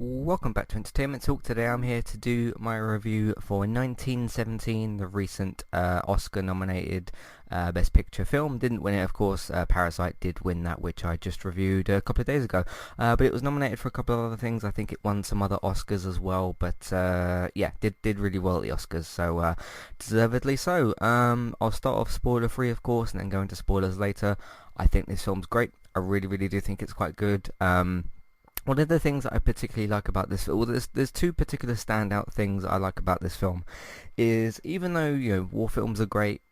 Welcome back to Entertainment Talk. Today I'm here to do my review for 1917, the recent Oscar-nominated Best Picture film. Didn't win it, of course. Parasite did win that, which I just reviewed a couple of days ago. But it was nominated for a couple of other things. I think it won some other Oscars as well. But yeah, did really well at the Oscars, so deservedly so. I'll start off spoiler-free, of course, and then go into spoilers later. I think this film's great. I really do think it's quite good. One of the things that I particularly like about this film, well, there's two particular standout things I like about this film, is even though war films are great,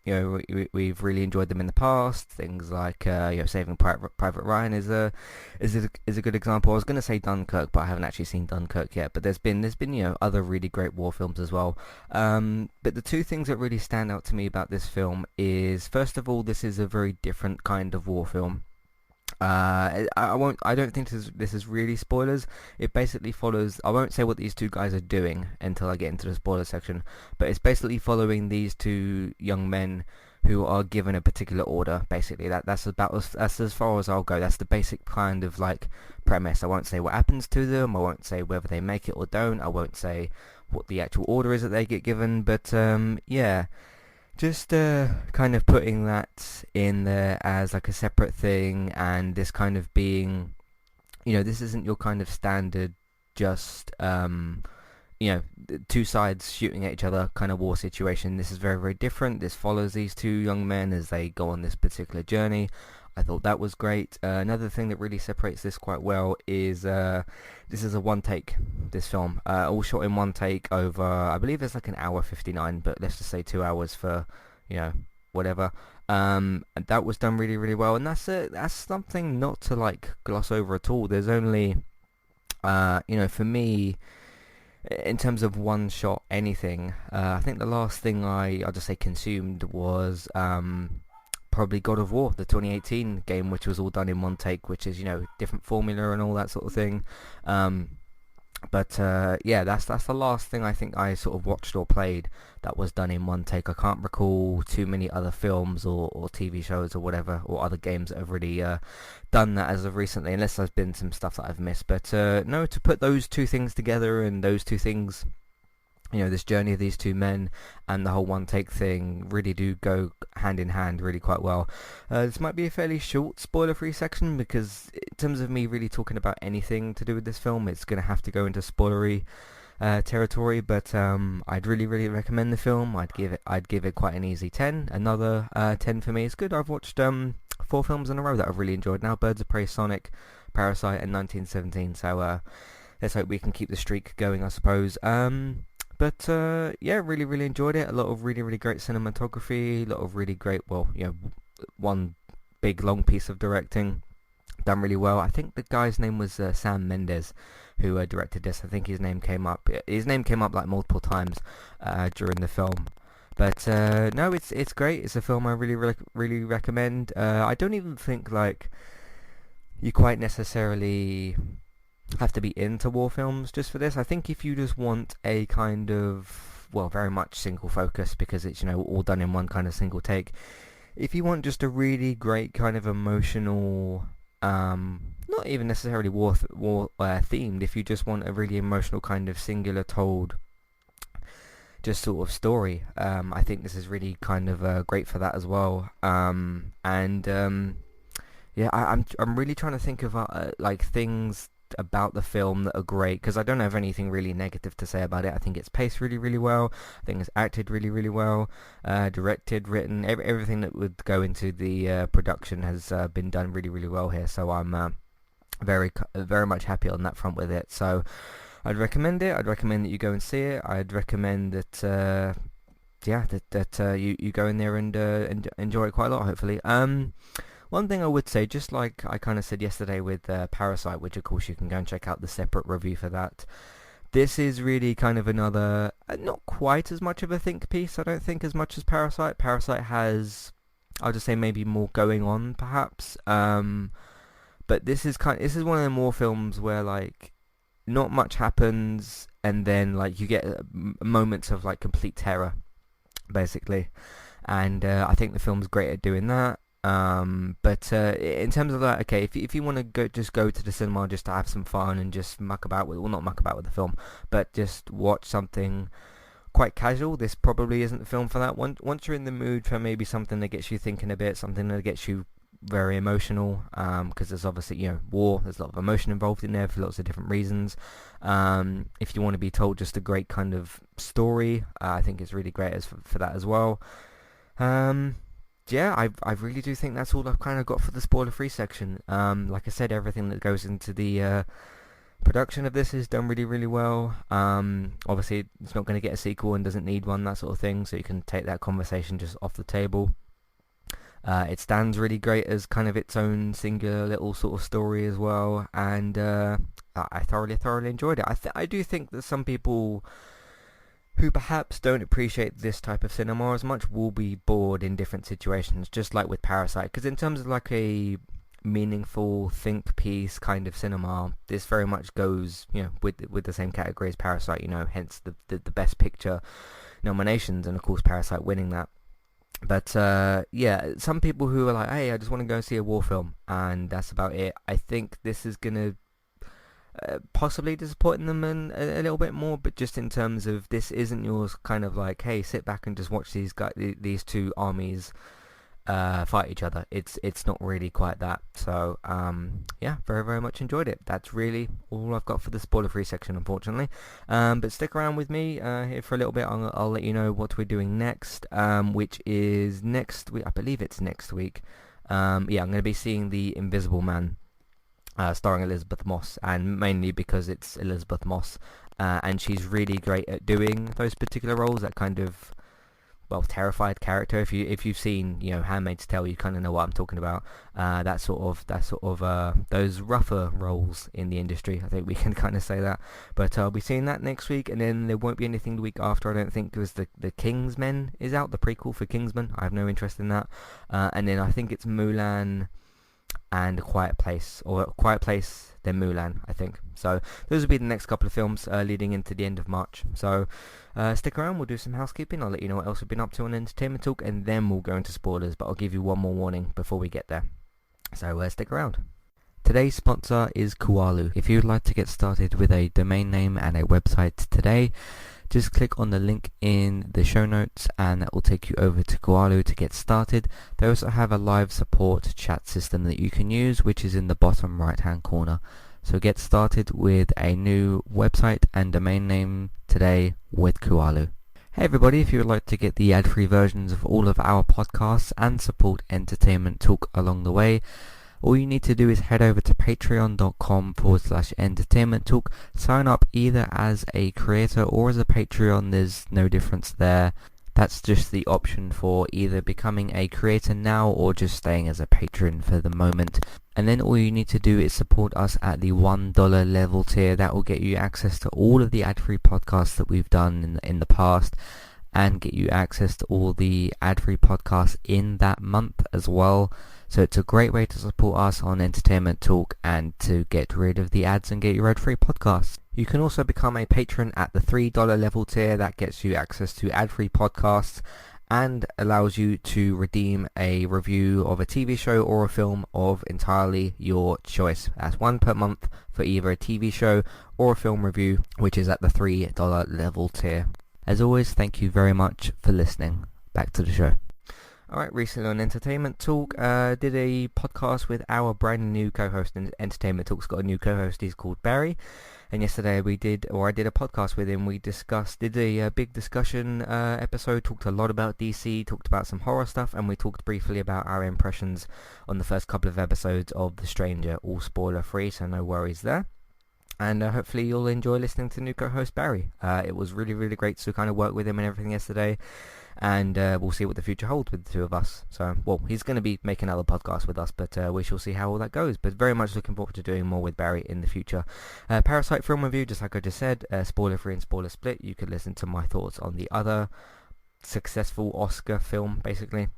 we've really enjoyed them in the past. Things like Saving Private Ryan is a good example. I was going to say Dunkirk, but I haven't actually seen Dunkirk yet. But there's been other really great war films as well. But the two things that really stand out to me about this film is, first of all, this is a very different kind of war film. I don't think this is really spoilers. It basically follows. I won't say what these two guys are doing until I get into the spoiler section. But it's basically following these two young men who are given a particular order. Basically, that's as far as I'll go. That's the basic kind of like premise. I won't say what happens to them. I won't say whether they make it or don't. I won't say what the actual order is that they get given. But yeah. Just kind of putting that in there as like a separate thing, and this kind of being, this isn't your kind of standard just, two sides shooting at each other kind of war situation. This is very different. This follows these two young men as they go on this particular journey. I thought that was great. Another thing that really separates this quite well is this is a one take, this film. All shot in one take over, I believe it's like an hour 59, but let's just say 2 hours for, whatever. And that was done really well, and that's something not to like gloss over at all. There's only, for me, in terms of one shot anything, I think the last thing I'll just say consumed was probably God of War, the 2018 game, which was all done in one take, which is different formula and all that sort of thing. But yeah, that's the last thing I think I sort of watched or played that was done in one take. I can't recall too many other films or TV shows or whatever, or other games that have really done that as of recently, unless there's been some stuff that I've missed. But no, to put those two things together, and those two things, this journey of these two men and the whole one take thing really do go hand in hand really quite well. This might be a fairly short spoiler-free section, because in terms of me really talking about anything to do with this film, it's going to have to go into spoilery territory. But I'd really recommend the film. I'd give it quite an easy 10. Another 10 for me. It's good. I've watched 4 films in a row that I've really enjoyed now: Birds of Prey, Sonic, Parasite, and 1917. So let's hope we can keep the streak going, I suppose. But yeah, really enjoyed it. A lot of really great cinematography, a lot of really great, one big long piece of directing done really well. I think the guy's name was Sam Mendes, who directed this. I think his name came up. His name came up like multiple times during the film. But no, it's great. It's a film I really recommend. I don't even think like you quite necessarily have to be into war films just for this. I think if you just want a kind of, very much single focus, because it's all done in one kind of single take. If you want just a really great kind of emotional, not even necessarily war themed, if you just want a really emotional kind of singular told just sort of story, I think this is really kind of great for that as well. Yeah, I'm really trying to think of like things about the film that are great, because I don't have anything really negative to say about it. I think it's paced really well. I think it's acted really well, directed, written, everything that would go into the production has been done really well here. So I'm very much happy on that front with it. So I'd recommend it. I'd recommend that you go and see it. I'd recommend that you go in there and enjoy it quite a lot, hopefully. One thing I would say, just like I kind of said yesterday with Parasite, which of course you can go and check out the separate review for that, this is really kind of another, not quite as much of a think piece, I don't think, as much as Parasite. Parasite has, I'll just say, maybe more going on, perhaps. But this is one of the more films where like not much happens, and then like you get moments of like complete terror, basically. And I think the film's great at doing that. But in terms of that, okay, if you want to go to the cinema just to have some fun and just muck about with, well, not muck about with the film, but just watch something quite casual, this probably isn't the film for that. Once you're in the mood for maybe something that gets you thinking a bit, something that gets you very emotional, because there's obviously, war, there's a lot of emotion involved in there for lots of different reasons. If you want to be told just a great kind of story, I think it's really great for that as well. Yeah, I really do think that's all I've kind of got for the spoiler-free section. Like I said, everything that goes into the production of this is done really, really well. Obviously, it's not going to get a sequel and doesn't need one, that sort of thing, so you can take that conversation just off the table. It stands really great as kind of its own singular little sort of story as well, and I thoroughly enjoyed it. I do think that some people who perhaps don't appreciate this type of cinema as much will be bored in different situations, just like with Parasite, because in terms of like a meaningful think piece kind of cinema, this very much goes with the same category as Parasite, hence the best picture nominations, and of course Parasite winning that. But yeah, some people who are like, hey, I just want to go see a war film, and that's about it. I think this is gonna possibly disappointing them a little bit more, but just in terms of this isn't yours kind of like, hey, sit back and just watch these two armies fight each other. It's not really quite that. So yeah, very, very much enjoyed it. That's really all I've got for the spoiler-free section, unfortunately. But stick around with me here for a little bit. I'll let you know what we're doing next, which is next week. I believe it's next week. Yeah, I'm going to be seeing The Invisible Man, starring Elizabeth Moss, and mainly because it's Elizabeth Moss, and she's really great at doing those particular roles, that kind of, well, terrified character. If you've seen Handmaid's Tale, you kind of know what I'm talking about. That sort of those rougher roles in the industry, I think we can kind of say that. But I'll be seeing that next week, and then there won't be anything the week after, I don't think, because the Kingsmen is out, the prequel for Kingsman. I have no interest in that. And then I think it's Mulan and A Quiet Place, or A Quiet Place, then Mulan, I think. So those will be the next couple of films leading into the end of March. So stick around, we'll do some housekeeping, I'll let you know what else we've been up to on Entertainment Talk, and then we'll go into spoilers, but I'll give you one more warning before we get there. So stick around. Today's sponsor is Kualu. If you'd like to get started with a domain name and a website today, just click on the link in the show notes and that will take you over to Kualu to get started. They also have a live support chat system that you can use, which is in the bottom right hand corner. So get started with a new website and domain name today with Kualu. Hey everybody, if you would like to get the ad-free versions of all of our podcasts and support Entertainment Talk along the way, all you need to do is head over to patreon.com/entertainment talk. Sign up either as a creator or as a Patreon. There's no difference there. That's just the option for either becoming a creator now or just staying as a patron for the moment. And then all you need to do is support us at the $1 level tier. That will get you access to all of the ad-free podcasts that we've done in the past, and get you access to all the ad-free podcasts in that month as well. So it's a great way to support us on Entertainment Talk and to get rid of the ads and get your ad-free podcasts. You can also become a patron at the $3 level tier. That gets you access to ad-free podcasts and allows you to redeem a review of a TV show or a film of entirely your choice. That's one per month for either a TV show or a film review, which is at the $3 level tier. As always, thank you very much for listening. Back to the show. Alright, recently on Entertainment Talk, did a podcast with our brand new co-host. Entertainment Talk's got a new co-host, he's called Barry. And yesterday I did a podcast with him. We did a big discussion episode, talked a lot about DC, talked about some horror stuff, and we talked briefly about our impressions on the first couple of episodes of The Stranger, all spoiler free, so no worries there. And hopefully you'll enjoy listening to new co-host Barry. It was really, really great to kind of work with him and everything yesterday. And we'll see what the future holds with the two of us. So, well, he's going to be making another podcast with us, but we shall see how all that goes. But very much looking forward to doing more with Barry in the future. Parasite film review, just like I just said, spoiler-free and spoiler-split. You could listen to my thoughts on the other successful Oscar film, basically.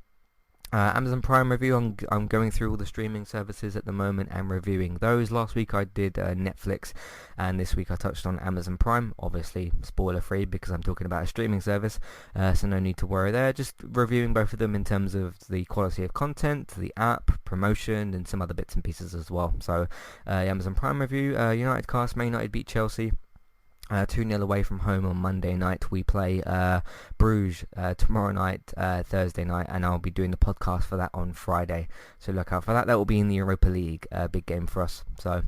Amazon Prime review, I'm going through all the streaming services at the moment and reviewing those. Last week I did Netflix, and this week I touched on Amazon Prime, obviously spoiler free because I'm talking about a streaming service, so no need to worry there. Just reviewing both of them in terms of the quality of content, the app, promotion, and some other bits and pieces as well. So Amazon Prime review, United cast, Man United beat Chelsea. 2-0 away from home on Monday night. We play Bruges tomorrow night, Thursday night, and I'll be doing the podcast for that on Friday. So look out for that. That will be in the Europa League, big game for us. So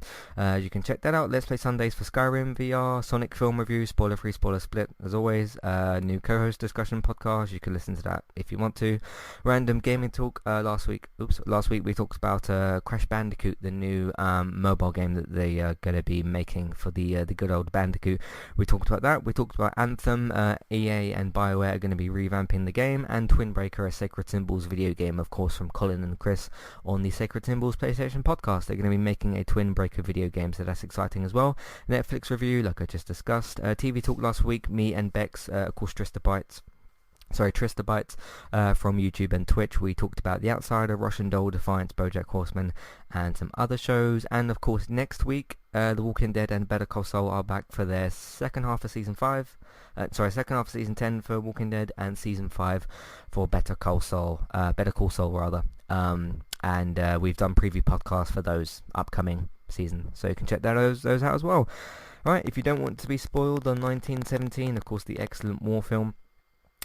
you can check that out. Let's Play Sundays for Skyrim VR, Sonic film review, spoiler free, spoiler split, as always. New co-host discussion podcast. You can listen to that if you want to. Random gaming talk. Last week we talked about Crash Bandicoot, the new mobile game that they are going to be making for the good old Bandicoot. We talked about that. We talked about Anthem. EA and BioWare are going to be revamping the game, and Twin Breaker, a Sacred Symbols video game, of course, from Colin and Chris on the Sacred Symbols PlayStation podcast. They're going to be making a Twin Breaker video game, so that's exciting as well. Netflix review, like I just discussed. TV talk last week, me and Bex, of course, Trista Bytes from YouTube and Twitch. We talked about The Outsider, Russian Doll, Defiance, BoJack Horseman, and some other shows. And of course, next week, The Walking Dead and Better Call Saul are back for their second half of season 10 for Walking Dead, and season 5 for Better Call Saul. And we've done preview podcasts for those upcoming seasons, so you can check those out as well. Alright, if you don't want to be spoiled on 1917, of course, the excellent war film,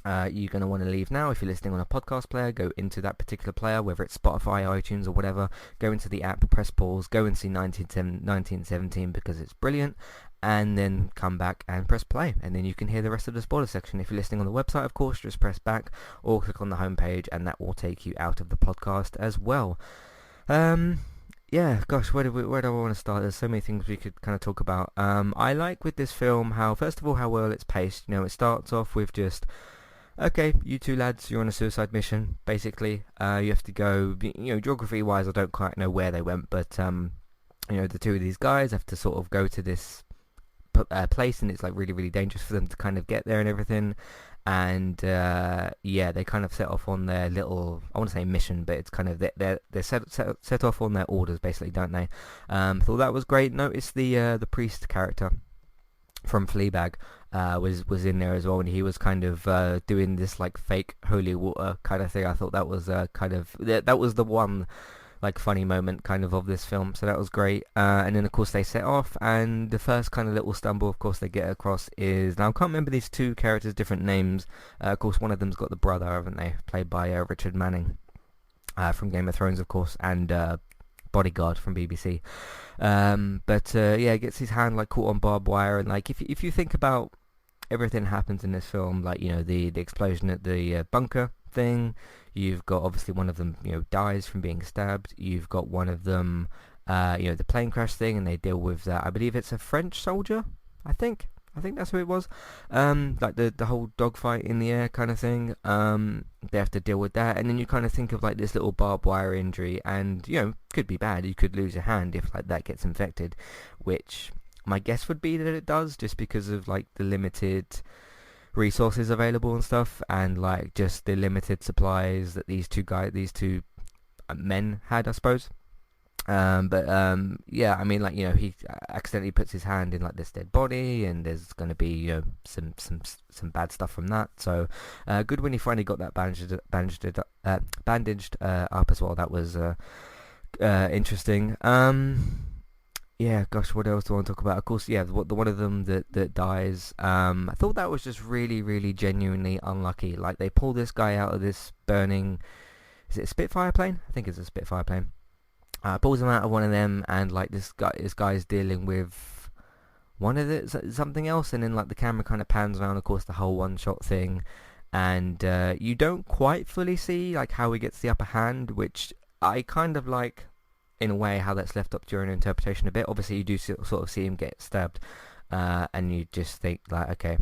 you're going to want to leave now. If you're listening on a podcast player, go into that particular player, whether it's Spotify, iTunes, or whatever. Go into the app, press pause, go and see 1917 because it's brilliant, and then come back and press play, and then you can hear the rest of the spoiler section. If you're listening on the website, of course, just press back or click on the homepage, and that will take you out of the podcast as well. Yeah, gosh, where do I want to start? There's so many things we could kind of talk about. I like with this film how, first of all, how well it's paced. You know, it starts off with just, okay, you two lads, you're on a suicide mission, basically. You have to go, geography-wise, I don't quite know where they went, but, the two of these guys have to sort of go to this place, and it's, like, really, really dangerous for them to kind of get there and everything. And, they kind of set off on their little, I want to say mission, but it's kind of, they're set off on their orders, basically, don't they? Thought that was great. Noticed the priest character from Fleabag was in there as well, and he was kind of doing this like fake holy water kind of thing. I thought that was that was the one like funny moment kind of this film, so that was great. And then of course they set off, and the first kind of little stumble of course they get across is, now I can't remember these two characters' different names. Of course one of them's got the brother, haven't they, played by Richard Manning from Game of Thrones, of course, and Bodyguard from BBC. Gets his hand like caught on barbed wire, and like if you think about everything that happens in this film, like the explosion at the bunker thing, you've got obviously one of them dies from being stabbed, you've got one of them the plane crash thing, and they deal with that. I believe it's a French soldier, I think that's who it was. Like the whole dogfight in the air kind of thing. They have to deal with that, and then you kind of think of like this little barbed wire injury, and could be bad. You could lose your hand if like that gets infected, which my guess would be that it does, just because of like the limited resources available and stuff, and like just the limited supplies that these two men had, I suppose. I mean, like, he accidentally puts his hand in like this dead body, and there's going to be some bad stuff from that. So good when he finally got that bandaged up as well. That was interesting. Gosh, what else do I want to talk about? Of course, the one of them that dies. I thought that was just really, really genuinely unlucky. Like, they pull this guy out of this burning, is it a Spitfire plane? I think it's a Spitfire plane. Pulls him out of one of them, and like this guy's dealing with one of something else, and then like the camera kind of pans around, of course, the whole one-shot thing, and you don't quite fully see like how he gets the upper hand, which I kind of like, in a way, how that's left up to your own interpretation a bit. Obviously, you do sort of see him get stabbed, and you just think like, okay,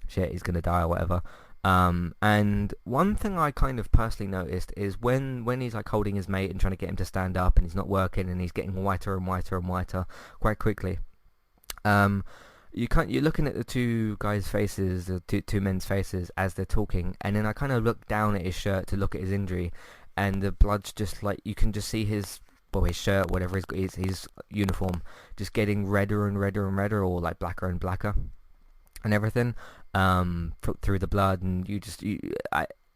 shit, he's gonna die or whatever. And one thing I kind of personally noticed is when he's like holding his mate and trying to get him to stand up, and he's not working, and he's getting whiter and whiter and whiter quite quickly. You're looking at the two guys' faces, the two men's faces as they're talking, and then I kind of look down at his shirt to look at his injury, and the blood's just like, you can just see his shirt, whatever his uniform, just getting redder and redder and redder, or like blacker and blacker, and everything, through the blood. And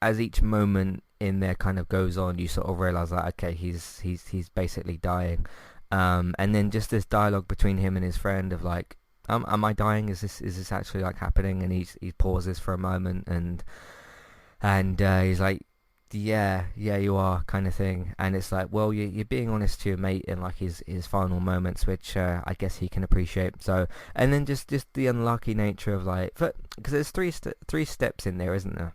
as each moment in there kind of goes on, you sort of realize that, okay, he's basically dying. And then just this dialogue between him and his friend of like, am I dying? Is this actually like happening? And he pauses for a moment, and he's like, yeah, you are, kind of thing. And it's like, well, you're being honest to your mate in like his final moments, which I guess he can appreciate. So, and then just the unlucky nature of like, because there's three steps in there, isn't there?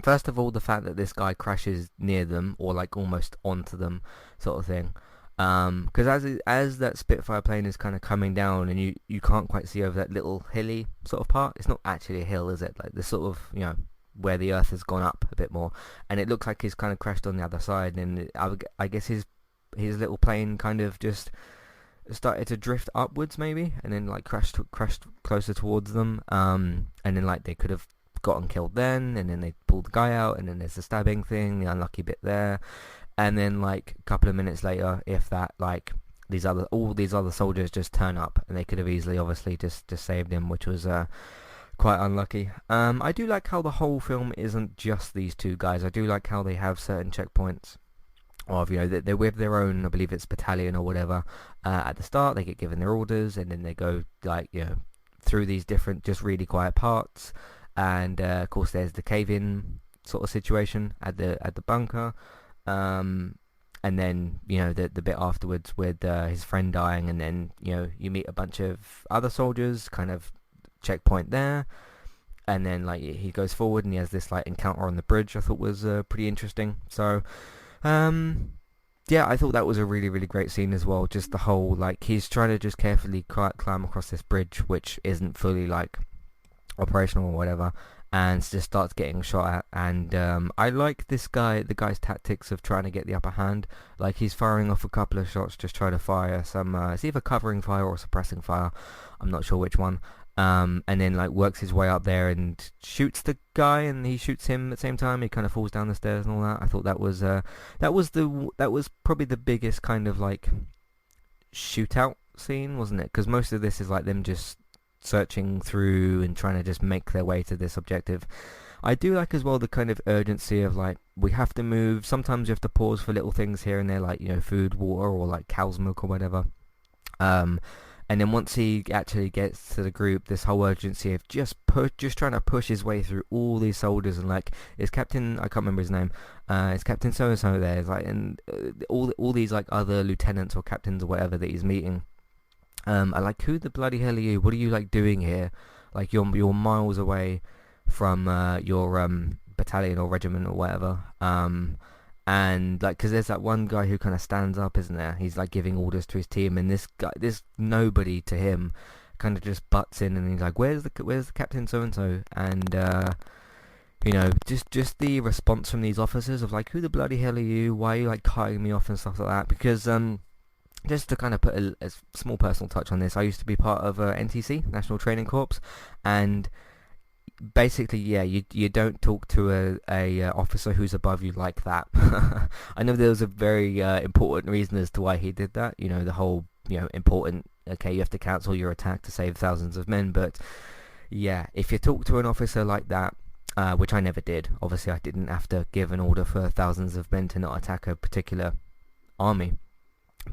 First of all, the fact that this guy crashes near them, or like almost onto them, sort of thing. Because as that Spitfire plane is kind of coming down, and you can't quite see over that little hilly sort of part. It's not actually a hill, is it? Like the sort of, where the earth has gone up a bit more, and it looks like he's kind of crashed on the other side. And I guess his little plane kind of just started to drift upwards, maybe, and then like crashed closer towards them. And then like they could have gotten killed then, and then they pulled the guy out, and then there's the stabbing thing, the unlucky bit there. And then like a couple of minutes later, if that, like all these other soldiers just turn up, and they could have easily obviously just saved him, which was quite unlucky. I do like how the whole film isn't just these two guys. I do like how they have certain checkpoints of, they're with their own, I believe it's battalion or whatever. At the start, they get given their orders, and then they go like, through these different just really quiet parts. And of course, there's the cave-in sort of situation at the bunker. And then the bit afterwards with his friend dying, and then you meet a bunch of other soldiers, kind of checkpoint there. And then like he goes forward, and he has this like encounter on the bridge. I thought was pretty interesting. So yeah, I thought that was a really, really great scene as well. Just the whole, like, he's trying to just carefully climb across this bridge, which isn't fully like operational or whatever, and just starts getting shot at. And I like the guy's tactics of trying to get the upper hand. Like, he's firing off a couple of shots, just trying to fire some it's either covering fire or suppressing fire, I'm not sure which one. And then like works his way up there and shoots the guy, and he shoots him at the same time. He kind of falls down the stairs and all that. I thought that was probably the biggest kind of like shootout scene, wasn't it? Because most of this is like them just searching through and trying to just make their way to this objective. I do like as well the kind of urgency of like, we have to move. Sometimes you have to pause for little things here and there, like food, water, or like cow's milk or whatever. And then once he actually gets to the group, this whole urgency of just trying to push his way through all these soldiers, and like, it's Captain, I can't remember his name, it's Captain so and so there, it's like, and all these like other lieutenants or captains or whatever that he's meeting. I like, who the bloody hell are you? What are you like doing here? Like, you're miles away from your battalion or regiment or whatever. And like, because there's that one guy who kind of stands up, isn't there? He's like giving orders to his team, and this nobody to him kind of just butts in, and he's like, where's the captain so and so? And just the response from these officers of like, who the bloody hell are you? Why are you like cutting me off and stuff like that? Because just to kind of put a small personal touch on this, I used to be part of NTC, National Training Corps, and basically, yeah, you don't talk to a officer who's above you like that. I know there was a very important reason as to why he did that. The whole important. Okay, you have to cancel your attack to save thousands of men, but yeah, if you talk to an officer like that, which I never did. Obviously, I didn't have to give an order for thousands of men to not attack a particular army.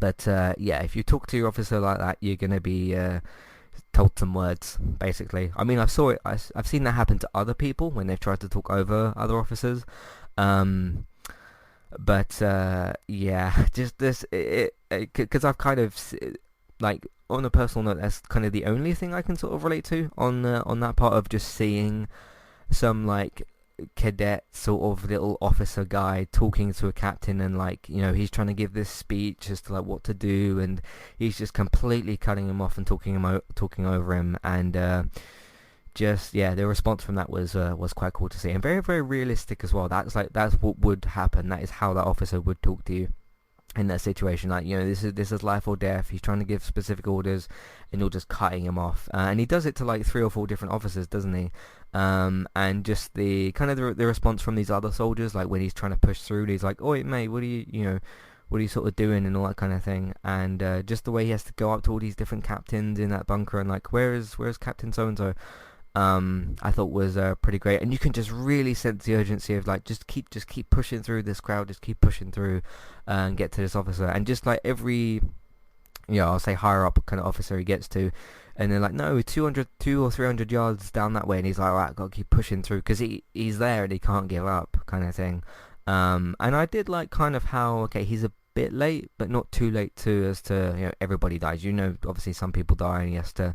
But yeah, if you talk to your officer like that, you're gonna be told some words, basically. I mean, I've seen that happen to other people when they've tried to talk over other officers. But yeah, just this, because I've kind of like, on a personal note, that's kind of the only thing I can sort of relate to on that part of just seeing some like cadet sort of little officer guy talking to a captain, and like, he's trying to give this speech as to like what to do, and he's just completely cutting him off and talking over him, and just, yeah, the response from that was quite cool to see, and very, very realistic as well. That's what would happen. That is how that officer would talk to you. in that situation. Like, this is life or death. He's trying to give specific orders, and you're just cutting him off. And he does it to like 3 or 4 different officers, doesn't he? And just the kind of the response from these other soldiers, like when he's trying to push through, he's like, "Oi, mate, what are what are you sort of doing?" and all that kind of thing. And just the way he has to go up to all these different captains in that bunker and like, where's Captain so and so? I thought was pretty great, and you can just really sense the urgency of like just keep pushing through this crowd, just keep pushing through, and get to this officer. And just like every, I'll say higher up kind of officer he gets to, and they're like, no, 2 or 300 yards down that way, and he's like, all right, I've got to keep pushing through because he's there and he can't give up, kind of thing. And I did like kind of how, okay, he's a bit late, but not too late too, as to everybody dies. Obviously some people die, and he has to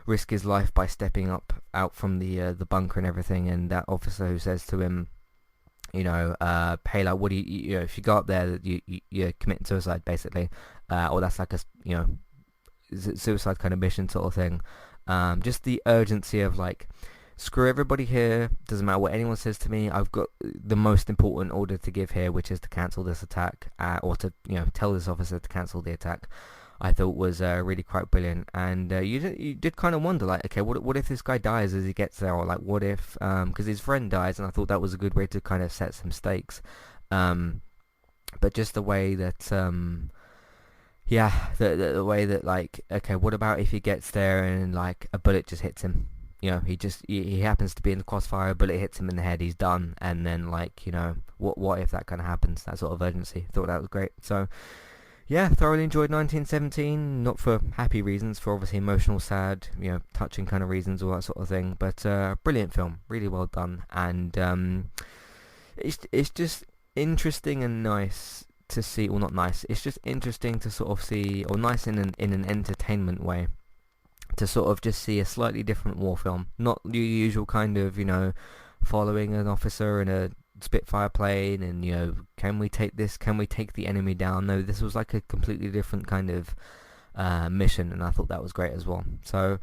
risk his life by stepping out from the bunker and everything. And that officer who says to him, Payla, what do you if you go up there, you're committing suicide basically, or that's like a suicide kind of mission sort of thing. Just the urgency of like, screw everybody here, doesn't matter what anyone says to me, I've got the most important order to give here, which is to cancel this attack, or to tell this officer to cancel the attack. I thought was really quite brilliant. And you did kind of wonder, like, okay, what if this guy dies as he gets there, or like what if because his friend dies, and I thought that was a good way to kind of set some stakes. But just the way that the way that, like, okay, what about if he gets there and like a bullet just hits him? He happens to be in the crossfire, a bullet hits him in the head, he's done. And then like, what if that kind of happens? That sort of urgency. Thought that was great. So yeah, thoroughly enjoyed 1917. Not for happy reasons, for obviously emotional, sad, touching kind of reasons, all that sort of thing. But brilliant film, really well done, and it's just interesting and nice to see. Well, not nice. It's just interesting to sort of see, or nice in an entertainment way, to sort of just see a slightly different war film. Not your usual kind of following an officer in a Spitfire plane and can we take this, can we take the enemy down. No, this was like a completely different kind of mission, and I thought that was great as well. So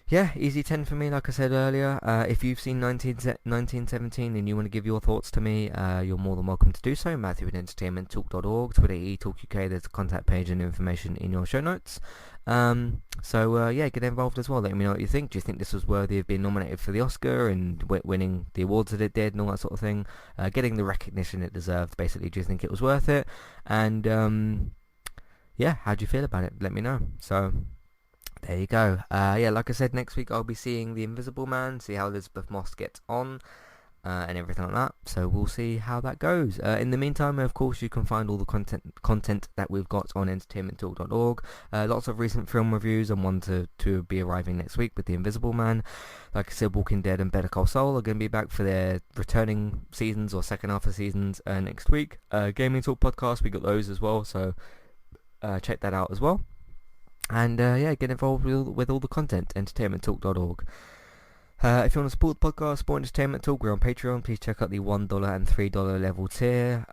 yeah, easy 10 for me, like I said earlier. If you've seen 1917 and you want to give your thoughts to me, you're more than welcome to do so. Matthew at entertainmenttalk.org, Twitter eTalkUK, there's a contact page and information in your show notes. Yeah, get involved as well. Let me know what you think. Do you think this was worthy of being nominated for the Oscar and winning the awards that it did and all that sort of thing? Getting the recognition it deserved, basically. Do you think it was worth it? And how do you feel about it? Let me know. So there you go. Like I said, next week I'll be seeing The Invisible Man, see how Elizabeth Moss gets on, and everything like that. So we'll see how that goes. In the meantime, of course, you can find all the content that we've got on entertainmenttalk.org. Lots of recent film reviews, and one to be arriving next week with The Invisible Man. Like I said, Walking Dead and Better Call Saul are going to be back for their returning seasons, or second half of seasons, next week. Gaming Talk podcast, we got those as well, so check that out as well. And get involved with all the content, entertainmenttalk.org. If you want to support the podcast, support Entertainment Talk, we're on Patreon. Please check out the $1 and $3 level tier.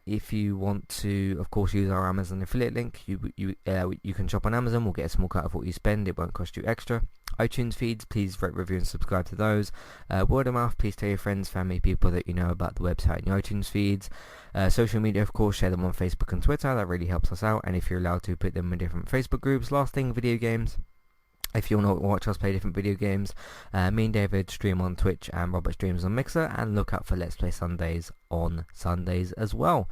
If you want to, of course, use our Amazon affiliate link, you can shop on Amazon. We'll get a small cut of what you spend. It won't cost you extra. iTunes feeds, please rate, review, and subscribe to those. Word of mouth, please tell your friends, family, people that you know about the website and your iTunes feeds. Social media, of course, share them on Facebook and Twitter. That really helps us out. And if you're allowed to, put them in different Facebook groups. Last thing, video games. If you want to watch us play different video games, me and David stream on Twitch, and Robert streams on Mixer, and look out for Let's Play Sundays on Sundays as well.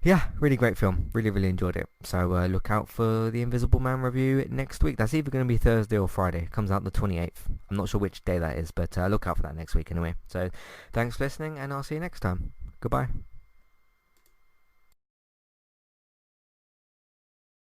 Yeah, really great film. Really, really enjoyed it. So look out for the Invisible Man review next week. That's either going to be Thursday or Friday. It comes out the 28th. I'm not sure which day that is, but look out for that next week anyway. So thanks for listening, and I'll see you next time. Goodbye.